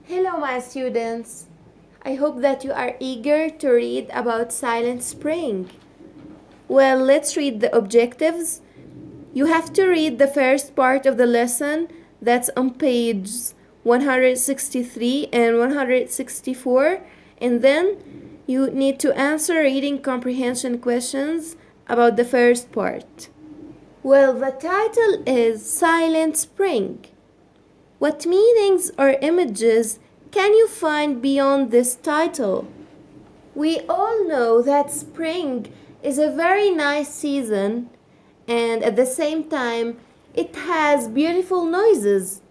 Hello, my students. I hope that you are eager to read about Silent Spring. Well, let's read the objectives. You have to read the first part of the lesson that's on pages 163 and 164, and then you need to answer reading comprehension questions about the first part. Well, the title is Silent Spring. What meanings or images can you find beyond this title? We all know that spring is a very nice season, and at the same time, it has beautiful noises.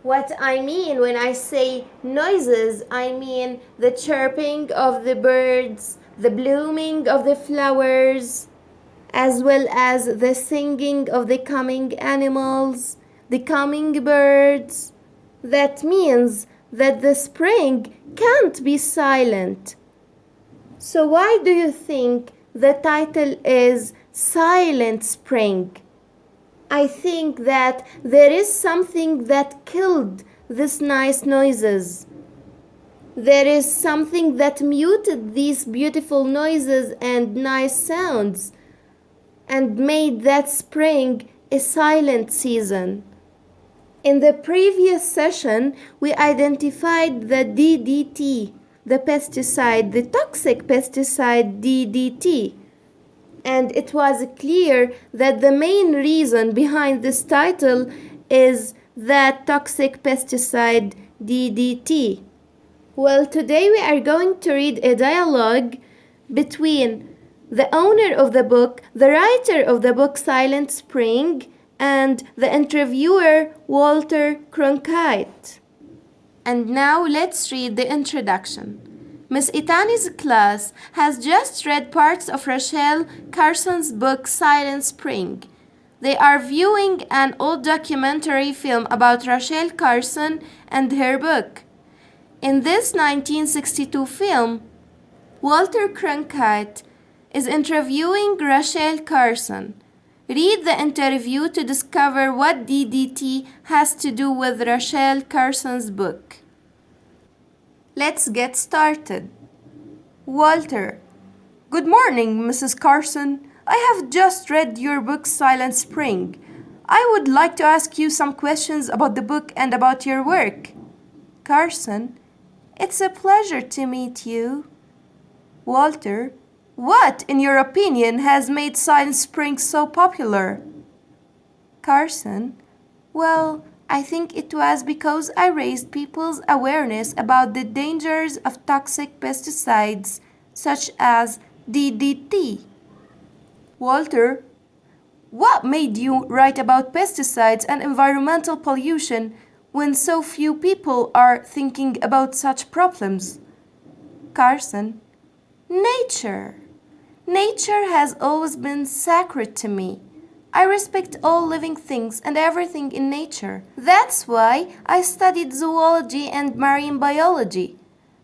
What I mean when I say noises, I mean the chirping of the birds, the blooming of the flowers, as well as the singing of the coming animals, the coming birds. That means that the spring can't be silent. So why do you think the title is Silent Spring? I think that there is something that killed these nice noises. There is something that muted these beautiful noises and nice sounds and made that spring a silent season. In the previous session, we identified the DDT, the pesticide, the toxic pesticide DDT. And it was clear that the main reason behind this title is that toxic pesticide DDT. Well, today we are going to read a dialogue between the owner of the book, the writer of the book Silent Spring, and the interviewer Walter Cronkite. And now let's read the introduction. Miss Itani's class has just read parts of Rachel Carson's book Silent Spring. They are viewing an old documentary film about Rachel Carson and her book. In this 1962 film, Walter Cronkite is interviewing Rachel Carson. Read the interview to discover what DDT has to do with Rachel Carson's book. Let's get started. Walter: Good morning, Mrs. Carson. I have just read your book Silent Spring. I would like to ask you some questions about the book and about your work. Carson: It's a pleasure to meet you. Walter: What, in your opinion, has made Silent Spring so popular? Carson: Well, I think it was because I raised people's awareness about the dangers of toxic pesticides such as DDT. Walter: What made you write about pesticides and environmental pollution when so few people are thinking about such problems? Carson: Nature. Nature has always been sacred to me. I respect all living things and everything in nature. That's why I studied zoology and marine biology.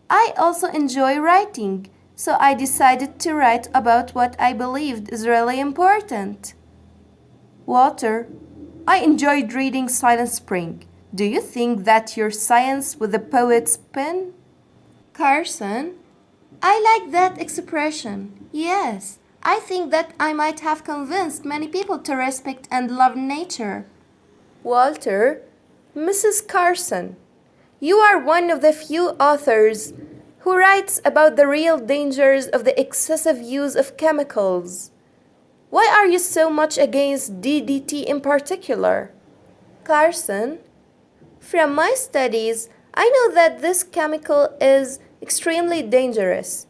I also enjoy writing, so I decided to write about what I believed is really important. Walter: I enjoyed reading Silent Spring. Do you think that your science with the poet's pen? Carson: I like that expression. Yes, I think that I might have convinced many people to respect and love nature. Walter: Mrs. Carson, you are one of the few authors who writes about the real dangers of the excessive use of chemicals. Why are you so much against DDT in particular? Carson: From my studies, I know that this chemical is extremely dangerous.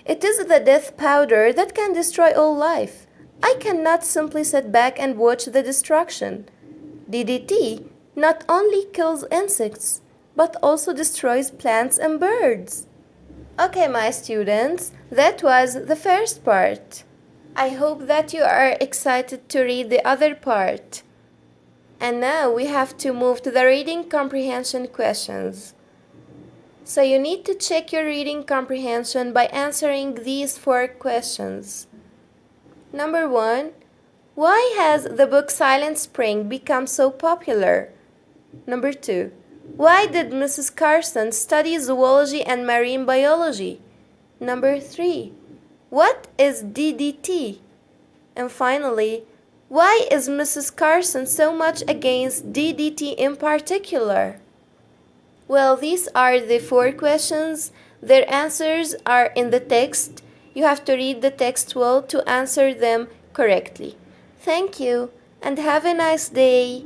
It is the death powder that can destroy all life. I cannot simply sit back and watch the destruction. DDT not only kills insects, but also destroys plants and birds. Okay, my students, that was the first part. I hope that you are excited to read the other part. And now we have to move to the reading comprehension questions. So you need to check your reading comprehension by answering these 4 questions. Number 1, why has the book Silent Spring become so popular? Number 2, Why did Mrs. Carson study zoology and marine biology? Number 3. What is DDT? And finally, why is Mrs. Carson so much against DDT in particular? Well, these are the 4 questions. Their answers are in the text. You have to read the text well to answer them correctly. Thank you and have a nice day.